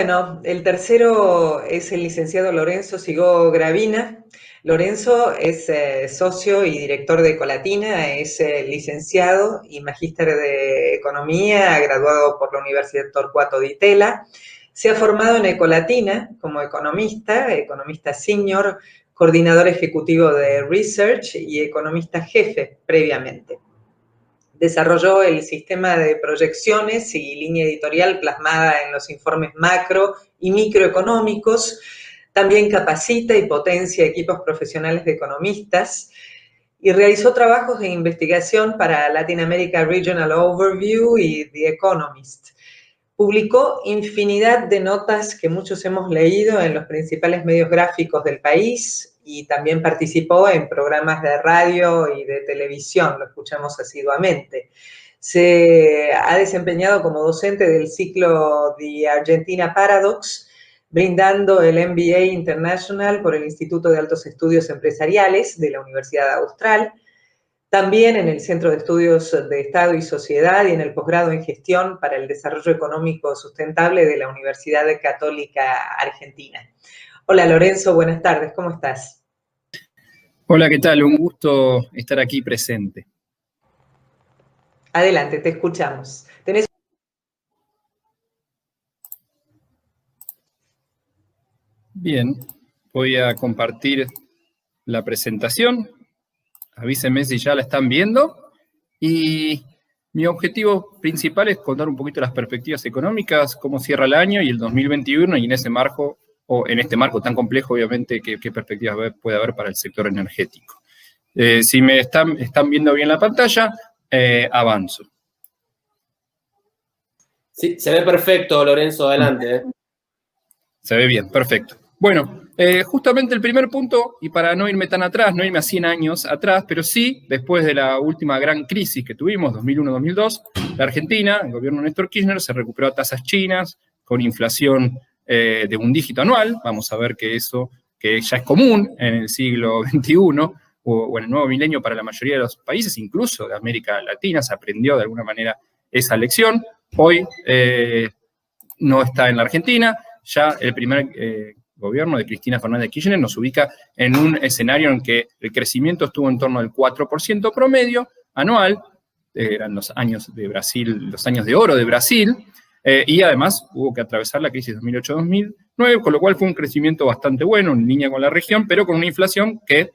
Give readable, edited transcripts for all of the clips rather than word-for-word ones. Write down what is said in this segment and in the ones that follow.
Bueno, el tercero es el licenciado Lorenzo Sigó Gravina. Lorenzo es socio y director de Ecolatina, es licenciado y magíster de Economía, graduado por la Universidad Torcuato Di Tella. Se ha formado en Ecolatina como economista senior, coordinador ejecutivo de Research y economista jefe previamente. Desarrolló el sistema de proyecciones y línea editorial plasmada en los informes macro y microeconómicos. También capacita y potencia equipos profesionales de economistas y realizó trabajos de investigación para Latin America Regional Overview y The Economist. Publicó infinidad de notas que muchos hemos leído en los principales medios gráficos del país y también participó en programas de radio y de televisión, lo escuchamos asiduamente. Se ha desempeñado como docente del ciclo The Argentina Paradox, brindando el MBA International por el Instituto de Altos Estudios Empresariales de la Universidad Austral, también en el Centro de Estudios de Estado y Sociedad y en el posgrado en Gestión para el Desarrollo Económico Sustentable de la Universidad Católica Argentina. Hola Lorenzo, buenas tardes, ¿cómo estás? Hola, ¿qué tal? Un gusto estar aquí presente. Adelante, te escuchamos. ¿Tenés? Bien, voy a compartir la presentación. Avísenme si ya la están viendo. Y mi objetivo principal es contar un poquito las perspectivas económicas, cómo cierra el año y el 2021, y en ese marco, o en este marco tan complejo, obviamente, qué perspectivas puede haber para el sector energético. Si me están viendo bien la pantalla, avanzo. Sí, se ve perfecto, Lorenzo, adelante. Se ve bien, perfecto. Bueno, justamente el primer punto, y para no irme tan atrás, no irme a 100 años atrás, pero sí, después de la última gran crisis que tuvimos, 2001-2002, la Argentina, el gobierno de Néstor Kirchner, se recuperó a tasas chinas, con inflación de un dígito anual. Vamos a ver que eso, que ya es común en el siglo XXI, o en el nuevo milenio para la mayoría de los países, incluso de América Latina, se aprendió de alguna manera esa lección. Hoy no está en la Argentina. Ya el primer gobierno de Cristina Fernández de Kirchner nos ubica en un escenario en que el crecimiento estuvo en torno al 4% promedio anual, eran los años de Brasil, los años de oro de Brasil, y además hubo que atravesar la crisis 2008-2009, con lo cual fue un crecimiento bastante bueno, en línea con la región, pero con una inflación que,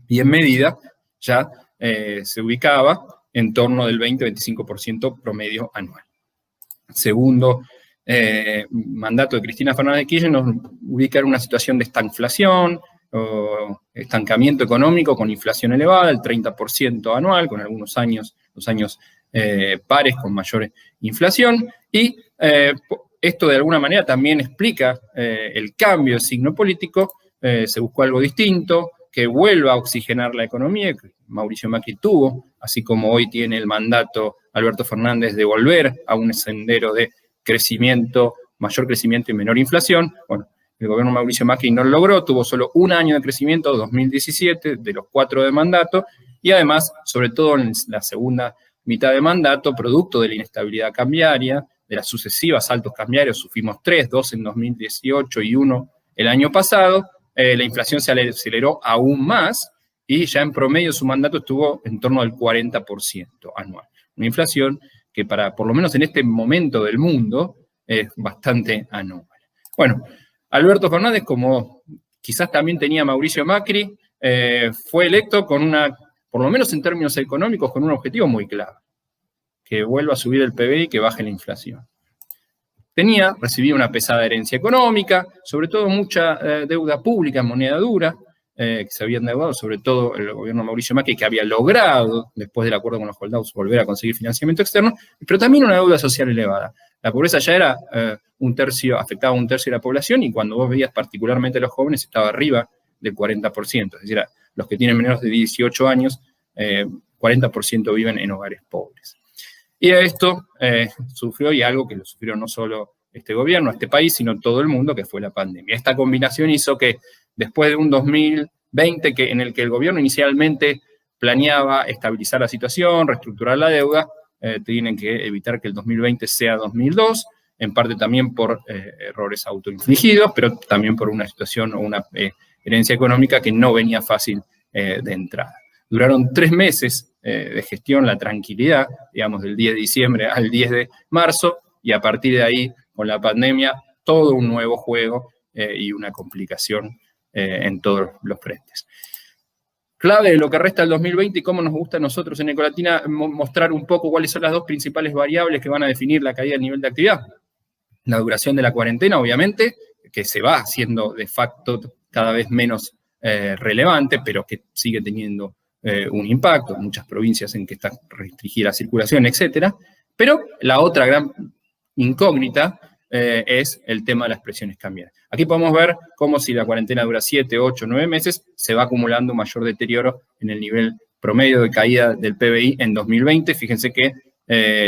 bien medida, ya se ubicaba en torno del 20-25% promedio anual. Segundo mandato de Cristina Fernández de Kirchner nos ubica en una situación de estanflación o estancamiento económico con inflación elevada, el 30% anual, con algunos años, los años pares con mayor inflación, y esto de alguna manera también explica el cambio de signo político. Se buscó algo distinto, que vuelva a oxigenar la economía, que Mauricio Macri tuvo, así como hoy tiene el mandato Alberto Fernández de volver a un sendero de crecimiento, mayor crecimiento y menor inflación. Bueno, el gobierno de Mauricio Macri no lo logró, tuvo solo un año de crecimiento, 2017, de los 4 de mandato, y además, sobre todo en la segunda mitad de mandato, producto de la inestabilidad cambiaria, de las sucesivas saltos cambiarios, sufrimos 3, 2 en 2018 y 1 el año pasado, la inflación se aceleró aún más, y ya en promedio su mandato estuvo en torno al 40% anual. Una inflación que por lo menos en este momento del mundo, es bastante anómala. Bueno, Alberto Fernández, como quizás también tenía Mauricio Macri, fue electo con por lo menos en términos económicos, con un objetivo muy claro: que vuelva a subir el PBI y que baje la inflación. Recibía una pesada herencia económica, sobre todo mucha deuda pública en moneda dura, que se había endeudado, sobre todo el gobierno de Mauricio Macri, que había logrado, después del acuerdo con los holdouts, volver a conseguir financiamiento externo, pero también una deuda social elevada. La pobreza ya era afectaba a un tercio de la población, y cuando vos veías particularmente a los jóvenes, estaba arriba del 40%, es decir, los que tienen menos de 18 años, 40% viven en hogares pobres. Y a esto sufrió, y algo que lo sufrió no solo este gobierno, este país, sino todo el mundo, que fue la pandemia. Esta combinación hizo que después de un 2020 en el que el gobierno inicialmente planeaba estabilizar la situación, reestructurar la deuda, tienen que evitar que el 2020 sea 2002, en parte también por errores autoinfligidos, pero también por una situación o una herencia económica que no venía fácil de entrada. Duraron 3 meses de gestión, la tranquilidad, digamos, del 10 de diciembre al 10 de marzo, y a partir de ahí, con la pandemia, todo un nuevo juego y una complicación en todos los frentes. Clave de lo que resta del 2020 y cómo nos gusta a nosotros en Ecolatina mostrar un poco cuáles son las 2 principales variables que van a definir la caída del nivel de actividad. La duración de la cuarentena, obviamente, que se va haciendo de facto cada vez menos relevante, pero que sigue teniendo un impacto en muchas provincias en que está restringida la circulación, etc. Pero la otra gran incógnita es el tema de las presiones cambiarias. Aquí podemos ver cómo si la cuarentena dura 7, 8, 9 meses, se va acumulando un mayor deterioro en el nivel promedio de caída del PBI en 2020. Fíjense que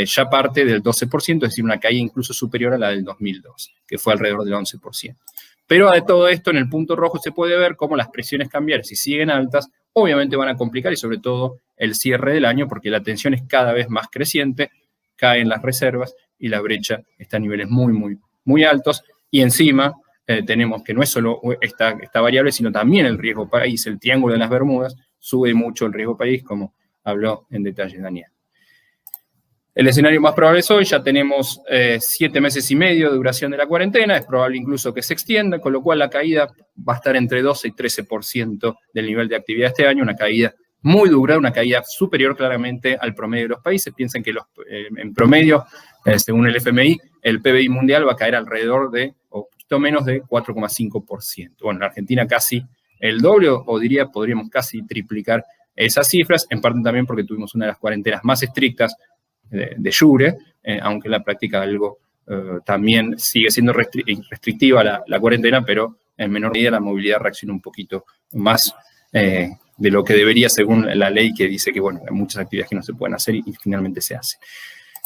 ya parte del 12%, es decir, una caída incluso superior a la del 2002, que fue alrededor del 11%. Pero de todo esto, en el punto rojo se puede ver cómo las presiones cambiarias, si siguen altas, obviamente van a complicar, y sobre todo el cierre del año, porque la tensión es cada vez más creciente, caen las reservas y la brecha está a niveles muy, muy, muy altos. Y encima tenemos que no es solo esta variable, sino también el riesgo país, el triángulo de las Bermudas, sube mucho el riesgo país, como habló en detalle Daniel. El escenario más probable es hoy, ya tenemos 7 meses y medio de duración de la cuarentena, es probable incluso que se extienda, con lo cual la caída va a estar entre 12 y 13% del nivel de actividad este año, una caída muy dura, una caída superior claramente al promedio de los países. Piensen que en promedio, según el FMI, el PBI mundial va a caer alrededor de, o un poquito menos de 4,5%. Bueno, en Argentina casi el doble, o podríamos casi triplicar esas cifras, en parte también porque tuvimos una de las cuarentenas más estrictas de jure, aunque en la práctica algo también sigue siendo restrictiva la cuarentena, pero en menor medida la movilidad reacciona un poquito más de lo que debería según la ley, que dice que, bueno, hay muchas actividades que no se pueden hacer y finalmente se hacen.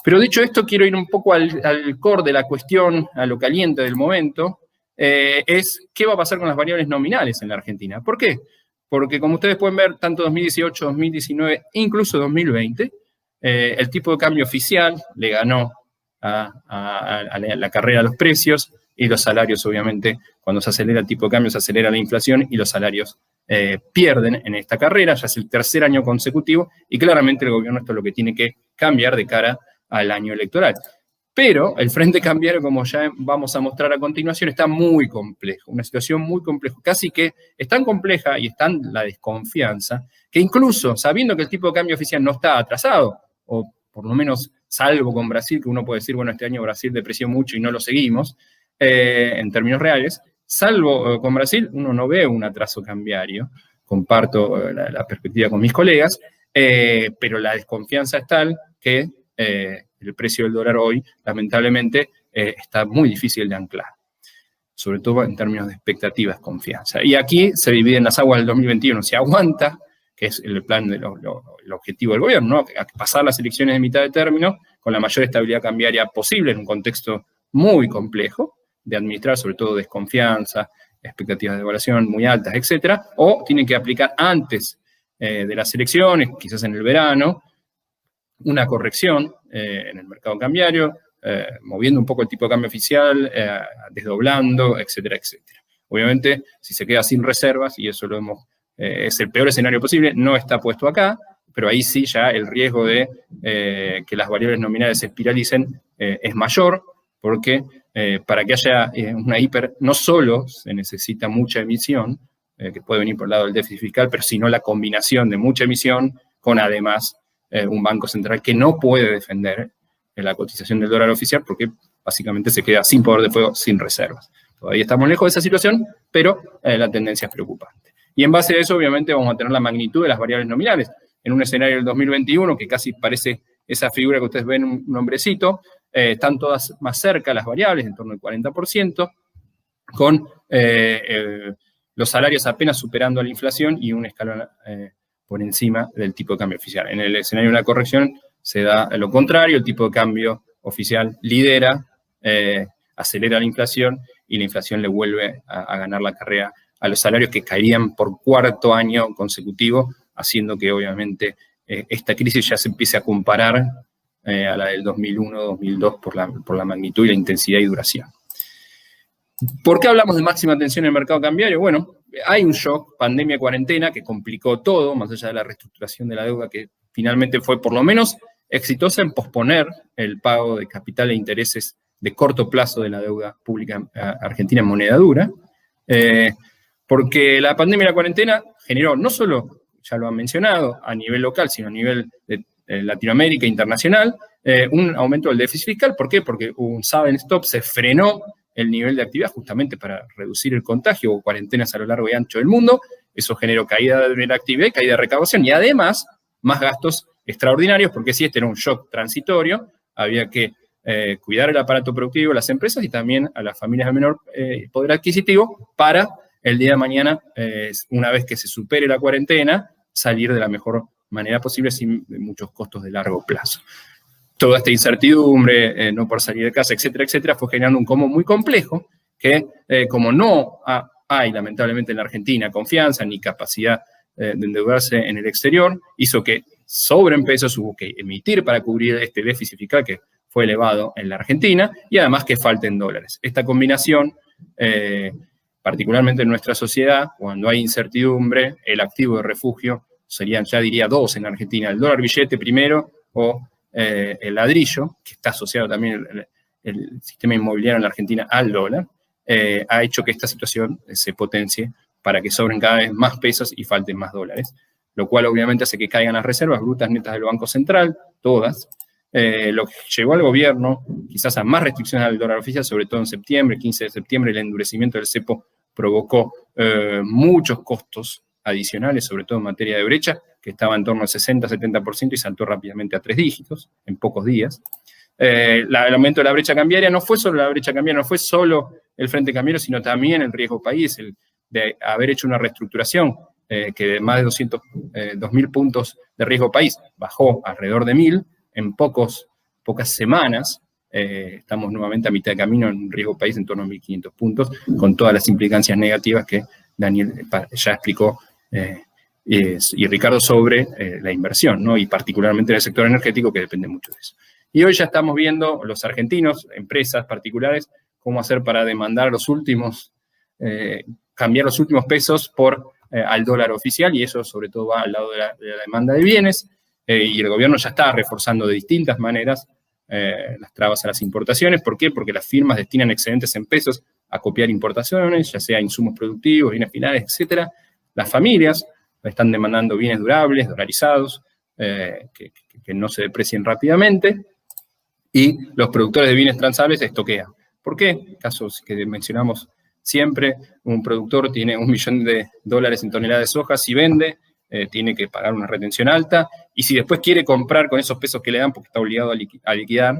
Pero dicho esto, quiero ir un poco al core de la cuestión, a lo caliente del momento, es qué va a pasar con las variables nominales en la Argentina. ¿Por qué? Porque como ustedes pueden ver, tanto 2018, 2019, incluso 2020, el tipo de cambio oficial le ganó a la carrera a los precios, y los salarios, obviamente, cuando se acelera el tipo de cambio, se acelera la inflación y los salarios pierden en esta carrera. Ya es el 3er año consecutivo y claramente el gobierno esto es lo que tiene que cambiar de cara al año electoral. Pero el frente cambiario, como ya vamos a mostrar a continuación, está muy complejo, una situación muy compleja, casi que es tan compleja y es tan la desconfianza, que incluso sabiendo que el tipo de cambio oficial no está atrasado, o por lo menos salvo con Brasil, que uno puede decir, bueno, este año Brasil depreció mucho y no lo seguimos, en términos reales, salvo con Brasil, uno no ve un atraso cambiario, comparto la perspectiva con mis colegas, pero la desconfianza es tal que el precio del dólar hoy, lamentablemente, está muy difícil de anclar, sobre todo en términos de expectativas, confianza. Y aquí se dividen las aguas del 2021, se aguanta, que es el plan, el objetivo del gobierno, ¿no? A pasar las elecciones de mitad de término con la mayor estabilidad cambiaria posible en un contexto muy complejo de administrar, sobre todo desconfianza, expectativas de evaluación muy altas, etcétera, o tienen que aplicar antes de las elecciones, quizás en el verano, una corrección en el mercado cambiario, moviendo un poco el tipo de cambio oficial, desdoblando, etcétera, etcétera. Obviamente, si se queda sin reservas, y eso lo hemos, es el peor escenario posible, no está puesto acá, pero ahí sí ya el riesgo de que las variables nominales se espiralicen es mayor, porque para que haya una hiper, no solo se necesita mucha emisión, que puede venir por el lado del déficit fiscal, pero sino la combinación de mucha emisión con además un banco central que no puede defender la cotización del dólar oficial porque básicamente se queda sin poder de fuego, sin reservas. Todavía estamos lejos de esa situación, pero la tendencia es preocupante. Y en base a eso, obviamente, vamos a tener la magnitud de las variables nominales. En un escenario del 2021, que casi parece esa figura que ustedes ven, un hombrecito, están todas más cerca las variables, en torno al 40%, con los salarios apenas superando a la inflación y un escalón por encima del tipo de cambio oficial. En el escenario de una corrección se da lo contrario, el tipo de cambio oficial lidera, acelera la inflación y la inflación le vuelve a ganar la carrera a los salarios que caerían por 4º año consecutivo, haciendo que obviamente esta crisis ya se empiece a comparar a la del 2001-2002 por la magnitud y la intensidad y duración. ¿Por qué hablamos de máxima tensión en el mercado cambiario? Bueno, hay un shock, pandemia, cuarentena, que complicó todo, más allá de la reestructuración de la deuda, que finalmente fue por lo menos exitosa en posponer el pago de capital e intereses de corto plazo de la deuda pública argentina en moneda dura, porque la pandemia y la cuarentena generó no solo, ya lo han mencionado, a nivel local, sino a nivel de Latinoamérica e internacional, un aumento del déficit fiscal. ¿Por qué? Porque hubo un sudden stop, se frenó el nivel de actividad justamente para reducir el contagio o cuarentenas a lo largo y ancho del mundo. Eso generó caída de la actividad y caída de recaudación, y además más gastos extraordinarios, porque si este era un shock transitorio, había que cuidar el aparato productivo, las empresas y también a las familias de menor poder adquisitivo para el día de mañana, una vez que se supere la cuarentena, salir de la mejor manera posible sin muchos costos de largo plazo. Toda esta incertidumbre, no por salir de casa, etcétera, etcétera, fue generando un combo muy complejo que, como no hay lamentablemente en la Argentina confianza ni capacidad de endeudarse en el exterior, hizo que sobren pesos, hubo que emitir para cubrir este déficit fiscal que fue elevado en la Argentina, y además que falten dólares. Esta combinación, particularmente en nuestra sociedad, cuando hay incertidumbre, el activo de refugio serían, ya diría, dos en Argentina: el dólar billete primero o el ladrillo, que está asociado también el sistema inmobiliario en la Argentina al dólar, ha hecho que esta situación se potencie para que sobren cada vez más pesos y falten más dólares, lo cual obviamente hace que caigan las reservas brutas netas del Banco Central, todas, lo que llevó al gobierno quizás a más restricciones al dólar oficial, sobre todo en septiembre, 15 de septiembre, el endurecimiento del cepo provocó muchos costos adicionales, sobre todo en materia de brecha, que estaba en torno al 60-70% y saltó rápidamente a 3 dígitos en pocos días. El aumento de la brecha cambiaria no fue solo la brecha cambiaria, no fue solo el frente cambiario, sino también el riesgo país, el de haber hecho una reestructuración que de más de 2.000 puntos de riesgo país bajó alrededor de 1.000 en pocas semanas. Estamos nuevamente a mitad de camino en riesgo país en torno a 1.500 puntos, con todas las implicancias negativas que Daniel ya explicó y Ricardo sobre la inversión, ¿no? Y particularmente en el sector energético, que depende mucho de eso. Y hoy ya estamos viendo los argentinos, empresas particulares, cómo hacer para demandar los últimos, cambiar los últimos pesos al dólar oficial, y eso sobre todo va al lado de la demanda de bienes, y el gobierno ya está reforzando de distintas maneras las trabas a las importaciones. ¿Por qué? Porque las firmas destinan excedentes en pesos a copiar importaciones, ya sea insumos productivos, bienes finales, etc. Las familias están demandando bienes durables, dolarizados, que no se deprecien rápidamente, y los productores de bienes transables estoquean. ¿Por qué? Casos que mencionamos siempre: un productor tiene $1.000.000 en toneladas de soja, si vende, tiene que pagar una retención alta, y si después quiere comprar con esos pesos que le dan, porque está obligado a liquidar,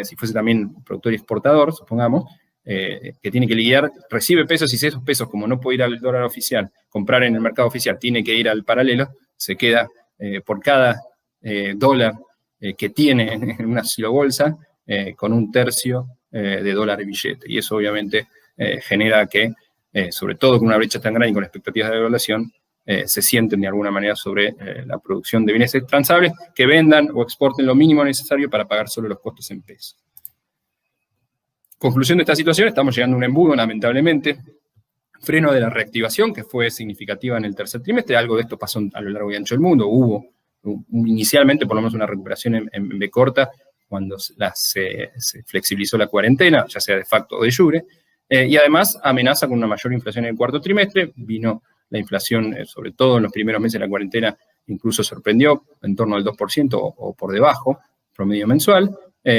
si fuese también productor y exportador, supongamos, que tiene que liquidar, recibe pesos, y si esos pesos, como no puede ir al dólar oficial, comprar en el mercado oficial, tiene que ir al paralelo, se queda por cada dólar que tiene en una silobolsa con 1/3 de dólar y billete. Y eso obviamente genera que, sobre todo con una brecha tan grande y con expectativas de devaluación, se sienten de alguna manera sobre la producción de bienes transables, que vendan o exporten lo mínimo necesario para pagar solo los costos en pesos. Conclusión de esta situación: estamos llegando a un embudo, lamentablemente. Freno de la reactivación, que fue significativa en el tercer trimestre. Algo de esto pasó a lo largo y ancho del mundo. Hubo inicialmente por lo menos una recuperación en B corta cuando se flexibilizó la cuarentena, ya sea de facto o de jure, y además amenaza con una mayor inflación en el cuarto trimestre. Vino la inflación, sobre todo en los primeros meses de la cuarentena, incluso sorprendió en torno al 2% o por debajo, promedio mensual.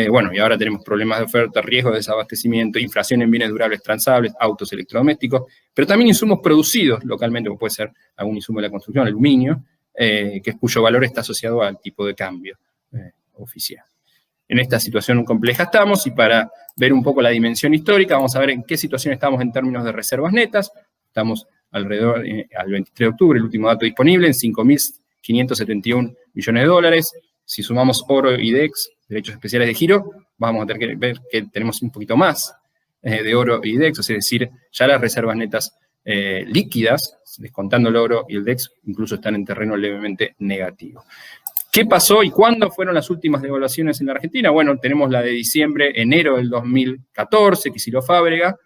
Bueno, y ahora tenemos problemas de oferta, riesgo de desabastecimiento, inflación en bienes durables transables, autos, electrodomésticos, pero también insumos producidos localmente, como puede ser algún insumo de la construcción, aluminio, cuyo valor está asociado al tipo de cambio oficial. En esta situación compleja estamos, y para ver un poco la dimensión histórica, vamos a ver en qué situación estamos en términos de reservas netas. Estamos alrededor, al 23 de octubre, el último dato disponible, en $5.571 millones. Si sumamos oro y DEX, derechos especiales de giro, vamos a tener que ver que tenemos un poquito más de oro y DEX, es decir, ya las reservas netas líquidas, descontando el oro y el DEX, incluso están en terreno levemente negativo. ¿Qué pasó y cuándo fueron las últimas devaluaciones en la Argentina? Bueno, tenemos la de diciembre, enero del 2014, Kicillof Fábrega,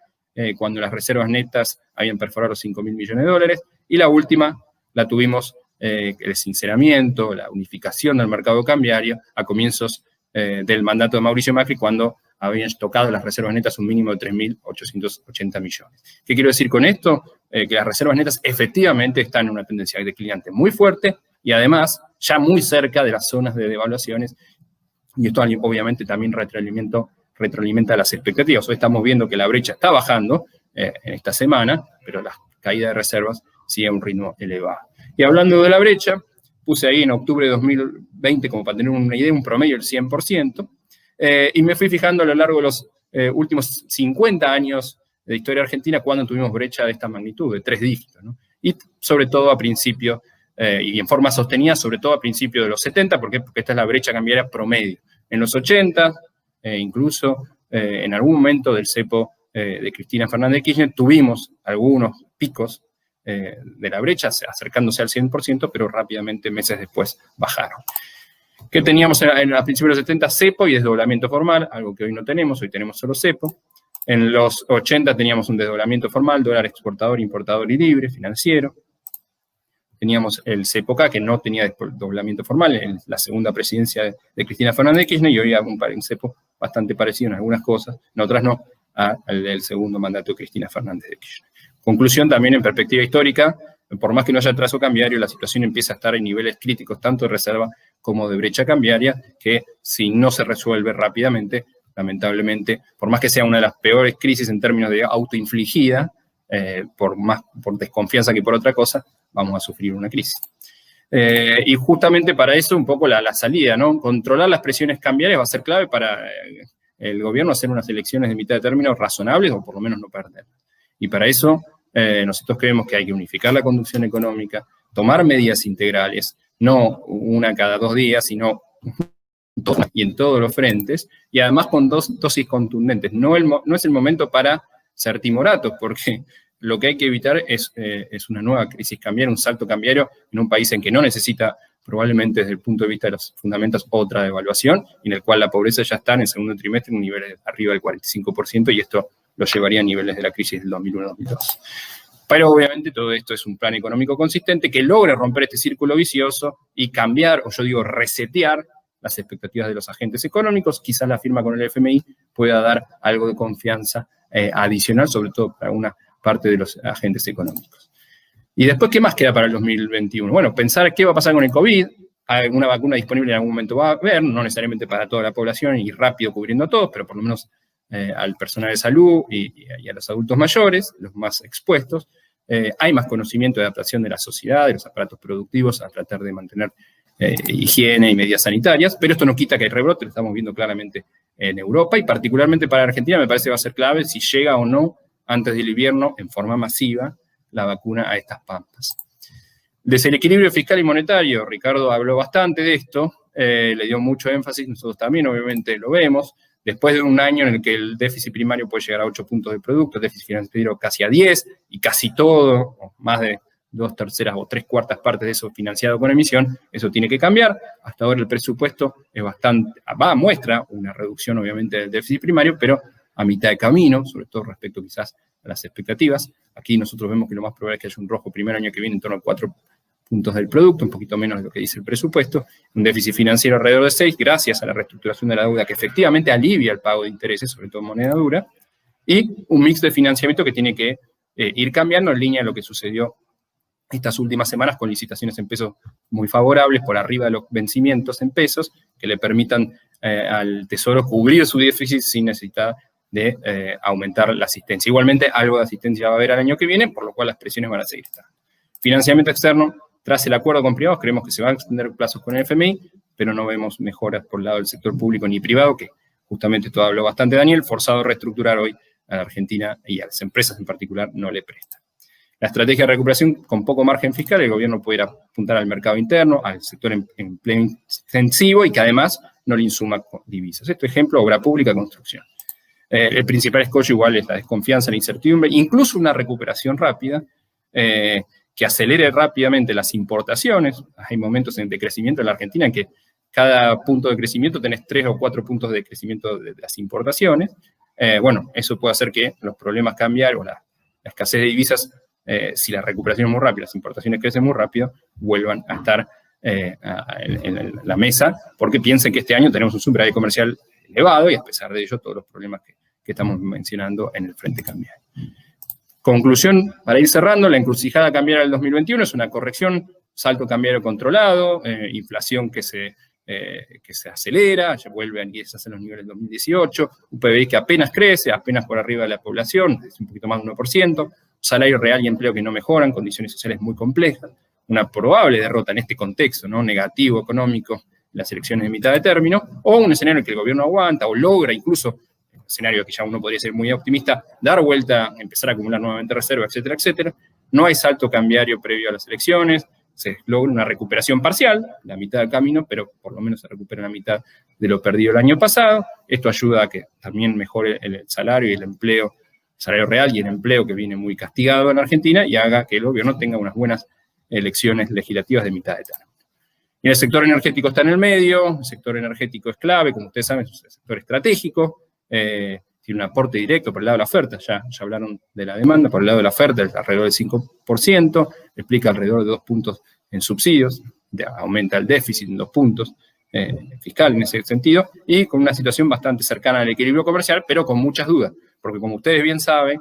cuando las reservas netas habían perforado los 5.000 millones de dólares, y la última la tuvimos, el sinceramiento, la unificación del mercado cambiario a comienzos del mandato de Mauricio Macri, cuando habían tocado las reservas netas un mínimo de 3.880 millones. ¿Qué quiero decir con esto? Que las reservas netas efectivamente están en una tendencia declinante muy fuerte y además ya muy cerca de las zonas de devaluaciones, y esto obviamente también retroalimenta las expectativas. Hoy estamos viendo que la brecha está bajando en esta semana, pero la caída de reservas sigue a un ritmo elevado. Y hablando de la brecha, puse ahí en octubre de 2020, como para tener una idea, un promedio del 100%, y me fui fijando a lo largo de los últimos 50 años de historia argentina cuando tuvimos brecha de esta magnitud, de 3 dígitos, ¿no? Y sobre todo a principio, y en forma sostenida, sobre todo a principios de los 70, ¿por qué? Porque esta es la brecha cambiaria promedio. En los 80, incluso en algún momento del cepo de Cristina Fernández de Kirchner, tuvimos algunos picos de la brecha, acercándose al 100%, pero rápidamente, meses después, bajaron. ¿Qué teníamos a principios de los 70? Cepo y desdoblamiento formal, algo que hoy no tenemos, hoy tenemos solo cepo. En los 80 teníamos un desdoblamiento formal, dólar exportador, importador y libre, financiero. Teníamos el CEPOCA, que no tenía desdoblamiento formal en la segunda presidencia de Cristina Fernández de Kirchner, y hoy hay un cepo bastante parecido en algunas cosas, en otras no, al del segundo mandato de Cristina Fernández de Kirchner. Conclusión también en perspectiva histórica, por más que no haya trazo cambiario, la situación empieza a estar en niveles críticos, tanto de reserva como de brecha cambiaria, que si no se resuelve rápidamente, lamentablemente, por más que sea una de las peores crisis en términos de autoinfligida, por desconfianza que por otra cosa, vamos a sufrir una crisis. Y justamente para eso un poco la salida, ¿no? Controlar las presiones cambiarias va a ser clave para el gobierno hacer unas elecciones de mitad de término razonables o por lo menos no perder. Y para eso nosotros creemos que hay que unificar la conducción económica, tomar medidas integrales, no una cada 2 días, sino y en todos los frentes, y además con dosis contundentes. No es el momento para ser timoratos, porque lo que hay que evitar es una nueva crisis cambiaria, un salto cambiario en un país en que no necesita, probablemente desde el punto de vista de los fundamentos, otra devaluación, y en el cual la pobreza ya está en el segundo trimestre en niveles arriba del 45%, y esto lo llevaría a niveles de la crisis del 2001-2002. Pero obviamente todo esto es un plan económico consistente que logre romper este círculo vicioso y cambiar, o yo digo resetear, las expectativas de los agentes económicos. Quizás la firma con el FMI pueda dar algo de confianza adicional, sobre todo para una parte de los agentes económicos. Y después, ¿qué más queda para el 2021? Bueno, pensar qué va a pasar con el COVID. Una vacuna disponible en algún momento va a haber, no necesariamente para toda la población y rápido cubriendo a todos, pero por lo menos al personal de salud y a los adultos mayores, los más expuestos. Hay más conocimiento de adaptación de la sociedad, de los aparatos productivos, a tratar de mantener higiene y medidas sanitarias, pero esto no quita que hay rebrote, lo estamos viendo claramente en Europa, y particularmente para Argentina me parece que va a ser clave si llega o no antes del invierno en forma masiva la vacuna a estas pampas. Desde el equilibrio fiscal y monetario, Ricardo habló bastante de esto, le dio mucho énfasis, nosotros también obviamente lo vemos. Después de un año en el que el déficit primario puede llegar a 8 puntos de producto, el déficit financiero casi a 10, y casi todo, o más de 2/3 o 3/4 partes de eso financiado con emisión, eso tiene que cambiar. Hasta ahora el presupuesto es muestra una reducción obviamente del déficit primario, pero a mitad de camino, sobre todo respecto quizás a las expectativas. Aquí nosotros vemos que lo más probable es que haya un rojo primer año que viene en torno a 4 puntos del producto, un poquito menos de lo que dice el presupuesto, un déficit financiero alrededor de 6, gracias a la reestructuración de la deuda que efectivamente alivia el pago de intereses, sobre todo en moneda dura, y un mix de financiamiento que tiene que ir cambiando en línea de lo que sucedió estas últimas semanas con licitaciones en pesos muy favorables, por arriba de los vencimientos en pesos, que le permitan al Tesoro cubrir su déficit sin necesidad de aumentar la asistencia. Igualmente, algo de asistencia va a haber al año que viene, por lo cual las presiones van a seguir estando. Financiamiento externo, tras el acuerdo con privados, creemos que se van a extender plazos con el FMI, pero no vemos mejoras por el lado del sector público ni privado, que justamente todo habló bastante Daniel, forzado a reestructurar hoy a la Argentina y a las empresas en particular no le presta. La estrategia de recuperación con poco margen fiscal, el gobierno puede ir a apuntar al mercado interno, al sector empleo intensivo y que además no le insuma divisas. Este ejemplo, obra pública, construcción. El principal escollo igual es la desconfianza, la incertidumbre, incluso una recuperación rápida, que que acelere rápidamente las importaciones. Hay momentos de crecimiento en la Argentina en que cada punto de crecimiento tenés 3 o 4 puntos de crecimiento de las importaciones. Bueno, eso puede hacer que los problemas cambiarios, la escasez de divisas, si la recuperación es muy rápida, las importaciones crecen muy rápido, vuelvan a estar en la mesa, porque piensen que este año tenemos un superávit comercial elevado y a pesar de ello todos los problemas que estamos mencionando en el frente cambiario. Conclusión, para ir cerrando, la encrucijada cambiaria del 2021 es una corrección, salto cambiario controlado, inflación que se acelera, ya vuelve a quizás a los niveles del 2018, un PBI que apenas crece, apenas por arriba de la población, es un poquito más de 1%, salario real y empleo que no mejoran, condiciones sociales muy complejas, una probable derrota en este contexto, ¿no?, negativo económico, las elecciones de mitad de término, o un escenario en que el gobierno aguanta o logra incluso, un escenario que ya uno podría ser muy optimista, dar vuelta, empezar a acumular nuevamente reservas, etcétera, etcétera. No hay salto cambiario previo a las elecciones, se logra una recuperación parcial, la mitad del camino, pero por lo menos se recupera la mitad de lo perdido el año pasado. Esto ayuda a que también mejore el salario y el empleo, el salario real y el empleo que viene muy castigado en Argentina y haga que el gobierno tenga unas buenas elecciones legislativas de mitad de término. Y el sector energético está en el medio, el sector energético es clave, como ustedes saben, es un sector estratégico, tiene un aporte directo por el lado de la oferta, ya hablaron de la demanda, por el lado de la oferta es alrededor del 5%, explica alrededor de 2 puntos en subsidios, aumenta el déficit en 2 puntos fiscal en ese sentido, y con una situación bastante cercana al equilibrio comercial, pero con muchas dudas, porque como ustedes bien saben,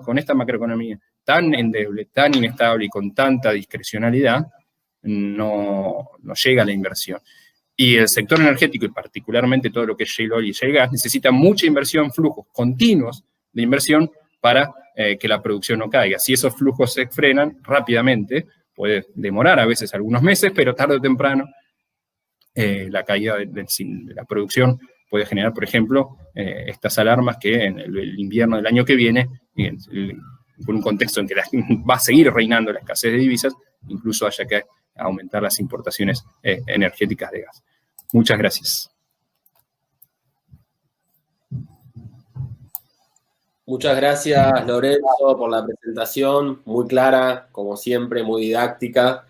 con esta macroeconomía tan endeble, tan inestable y con tanta discrecionalidad, no llega la inversión. Y el sector energético, y particularmente todo lo que es shale oil y shale gas, necesita mucha inversión, flujos continuos de inversión para que la producción no caiga. Si esos flujos se frenan rápidamente, puede demorar a veces algunos meses, pero tarde o temprano la caída de la producción puede generar, por ejemplo, estas alarmas que en el invierno del año que viene, con un contexto en que va a seguir reinando la escasez de divisas, incluso haya que aumentar las importaciones energéticas de gas. Muchas gracias. Muchas gracias, Lorenzo, por la presentación, muy clara, como siempre, muy didáctica,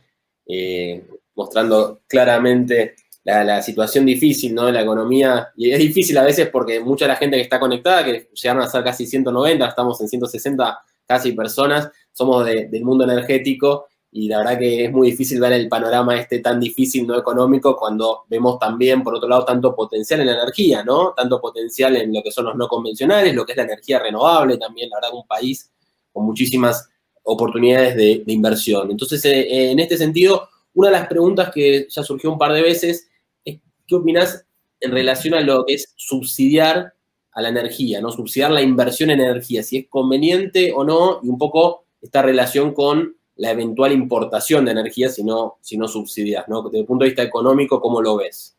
mostrando claramente la situación difícil, ¿no?, de la economía. Y es difícil a veces porque mucha de la gente que está conectada, que llegaron a ser casi 190, estamos en 160 casi personas, somos del mundo energético, y la verdad que es muy difícil ver el panorama tan difícil, no económico, cuando vemos también, por otro lado, tanto potencial en la energía, ¿no? Tanto potencial en lo que son los no convencionales, lo que es la energía renovable también, la verdad, un país con muchísimas oportunidades de inversión. Entonces, en este sentido, una de las preguntas que ya surgió un par de veces es, ¿qué opinás en relación a lo que es subsidiar a la energía, ¿no? Subsidiar la inversión en energía, si es conveniente o no, y un poco esta relación con la eventual importación de energía si no subsidias, ¿no? Desde el punto de vista económico, ¿cómo lo ves?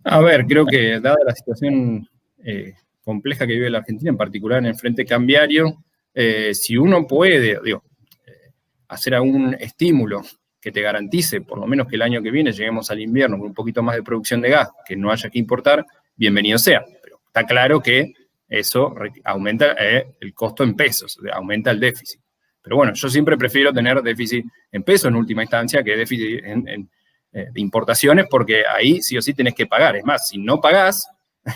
A ver, creo que dada la situación compleja que vive la Argentina, en particular en el frente cambiario, si uno puede, hacer algún estímulo que te garantice, por lo menos que el año que viene lleguemos al invierno con un poquito más de producción de gas, que no haya que importar, bienvenido sea. Pero está claro que eso aumenta el costo en pesos, aumenta el déficit. Pero bueno, yo siempre prefiero tener déficit en pesos en última instancia que déficit de importaciones, porque ahí sí o sí tenés que pagar. Es más, si no pagás,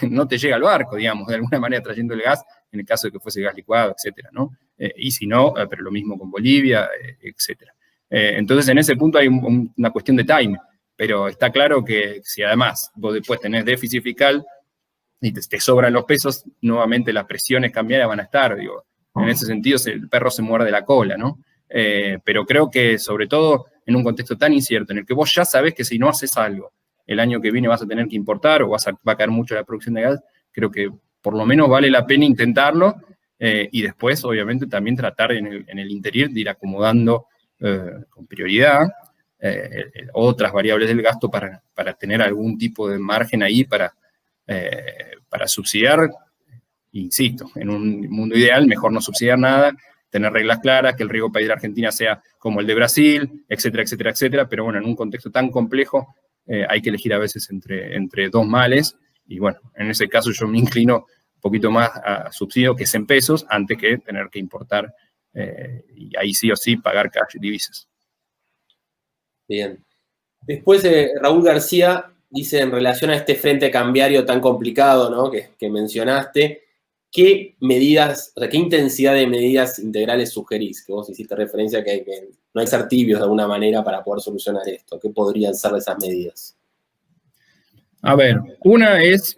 no te llega al barco, digamos, de alguna manera trayendo el gas, en el caso de que fuese gas licuado, etcétera, ¿no? Y si no, pero lo mismo con Bolivia, etcétera. Entonces, en ese punto hay una cuestión de timing, pero está claro que si además vos después tenés déficit fiscal y te sobran los pesos, nuevamente las presiones cambiarias van a estar, digo. En ese sentido, el perro se muerde la cola, ¿no? Pero creo que, sobre todo, en un contexto tan incierto, en el que vos ya sabés que si no haces algo, el año que viene vas a tener que importar o va a caer mucho la producción de gas, creo que por lo menos vale la pena intentarlo y después, obviamente, también tratar en el interior de ir acomodando con prioridad otras variables del gasto para tener algún tipo de margen ahí para subsidiar. Insisto, en un mundo ideal, mejor no subsidiar nada, tener reglas claras, que el riego país de la Argentina sea como el de Brasil, etcétera, etcétera, etcétera, pero bueno, en un contexto tan complejo hay que elegir a veces entre dos males, y bueno, en ese caso yo me inclino un poquito más a subsidio, que es en pesos, antes que tener que importar y ahí sí o sí pagar cash divisas. Bien. Después Raúl García dice, en relación a este frente cambiario tan complicado, ¿no?, que mencionaste, ¿qué medidas, o sea, qué intensidad de medidas integrales sugerís? Que vos hiciste referencia que no hay que ser tibios de alguna manera para poder solucionar esto. ¿Qué podrían ser esas medidas? A ver, una es,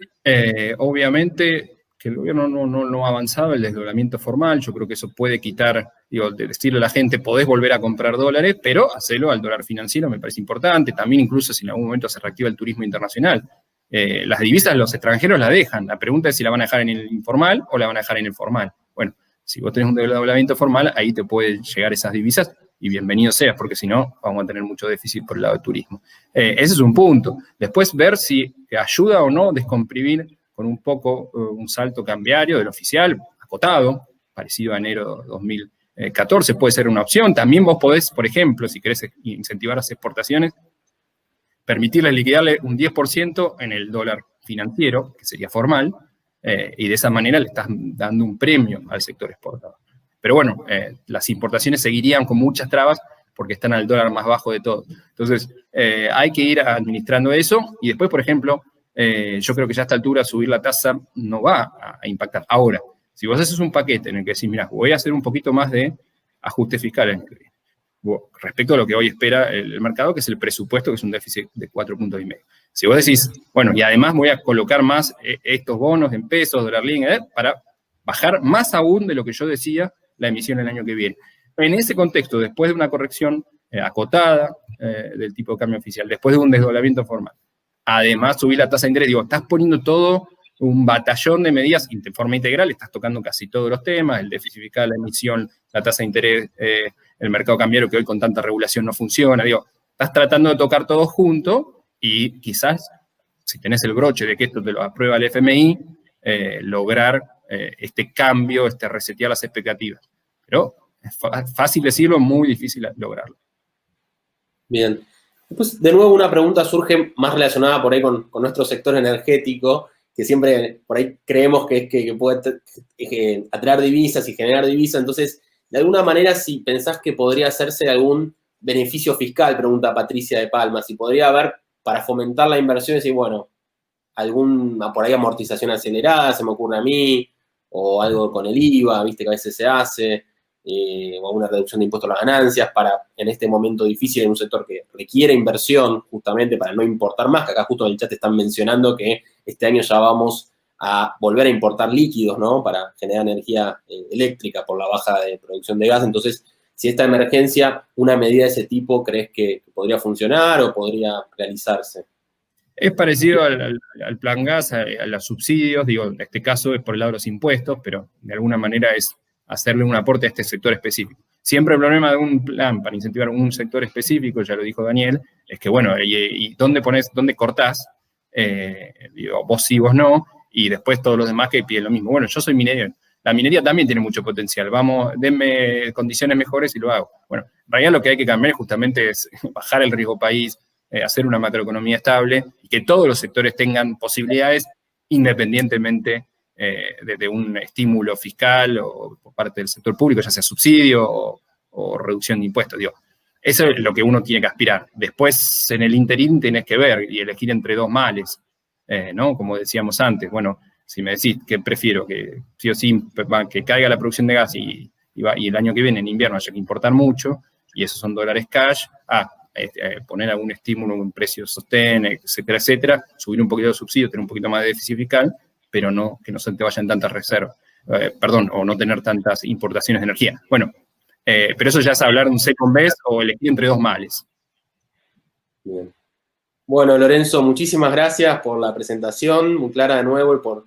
obviamente, que el gobierno no ha avanzado el desdoblamiento formal. Yo creo que eso puede quitar, digo, de decirle a la gente, podés volver a comprar dólares, pero hacerlo al dólar financiero me parece importante. También incluso si en algún momento se reactiva el turismo internacional. Las divisas los extranjeros la dejan. La pregunta es si la van a dejar en el informal o la van a dejar en el formal. Bueno, si vos tenés un desdoblamiento formal, ahí te pueden llegar esas divisas y bienvenido seas, porque si no, vamos a tener mucho déficit por el lado del turismo. Ese es un punto. Después, ver si ayuda o no descomprimir con un poco un salto cambiario del oficial, acotado, parecido a enero 2014, puede ser una opción. También vos podés, por ejemplo, si querés incentivar las exportaciones, permitirles liquidarle un 10% en el dólar financiero, que sería formal, y de esa manera le estás dando un premio al sector exportador. Pero bueno, las importaciones seguirían con muchas trabas porque están al dólar más bajo de todo. Entonces, hay que ir administrando eso y después, por ejemplo, yo creo que ya a esta altura subir la tasa no va a impactar. Ahora, si vos haces un paquete en el que decís, mira, voy a hacer un poquito más de ajuste fiscal en el que viene, respecto a lo que hoy espera el mercado, que es el presupuesto, que es un déficit de 4,5 puntos. Si vos decís, bueno, y además voy a colocar más estos bonos en pesos, dólar link, para bajar más aún de lo que yo decía la emisión el año que viene. En ese contexto, después de una corrección acotada del tipo de cambio oficial, después de un desdoblamiento formal, además subir la tasa de interés, digo, estás poniendo todo un batallón de medidas de forma integral, estás tocando casi todos los temas, el déficit fiscal, la emisión, la tasa de interés, el mercado cambiario que hoy con tanta regulación no funciona, digo, estás tratando de tocar todo junto y quizás, si tenés el broche de que esto te lo aprueba el FMI, lograr este cambio, resetear las expectativas. Pero es fácil decirlo, muy difícil lograrlo. Bien. Después, de nuevo, una pregunta surge más relacionada por ahí con nuestro sector energético, que siempre por ahí creemos que puede atraer divisas y generar divisas. Entonces, de alguna manera, si pensás que podría hacerse algún beneficio fiscal, pregunta Patricia de Palma, si podría haber, para fomentar la inversión, y bueno, alguna por ahí amortización acelerada, se me ocurre a mí, o algo con el IVA, viste que a veces se hace, o alguna reducción de impuestos a las ganancias, para en este momento difícil en un sector que requiere inversión, justamente para no importar más, que acá justo en el chat están mencionando que este año ya vamos a volver a importar líquidos, ¿no?, para generar energía eléctrica por la baja de producción de gas. Entonces, si esta emergencia, una medida de ese tipo, ¿crees que podría funcionar o podría realizarse? Es parecido al plan gas, a los subsidios, digo, en este caso es por el lado de los impuestos, pero de alguna manera es hacerle un aporte a este sector específico. Siempre el problema de un plan para incentivar un sector específico, ya lo dijo Daniel, es que, bueno, ¿y dónde cortás? Digo, vos sí, vos no, y después todos los demás que piden lo mismo. Bueno, yo soy minero, la minería también tiene mucho potencial, vamos, denme condiciones mejores y lo hago. Bueno, en realidad lo que hay que cambiar justamente es bajar el riesgo país, hacer una macroeconomía estable y que todos los sectores tengan posibilidades independientemente de un estímulo fiscal o por parte del sector público, ya sea subsidio o reducción de impuestos. Digo, eso es lo que uno tiene que aspirar. Después, en el interín, tenés que ver y elegir entre dos males, ¿no? Como decíamos antes, bueno, si me decís que prefiero que sí o sí que caiga la producción de gas y el año que viene, en invierno, haya que importar mucho, y esos son dólares cash, poner algún estímulo, un precio sostén, etcétera, etcétera, subir un poquito de subsidio, tener un poquito más de déficit fiscal, pero no que no se te vayan tantas reservas, o no tener tantas importaciones de energía. Bueno, pero eso ya es hablar de un second best o elegir entre dos males. Bien. Bueno, Lorenzo, muchísimas gracias por la presentación, muy clara de nuevo, y por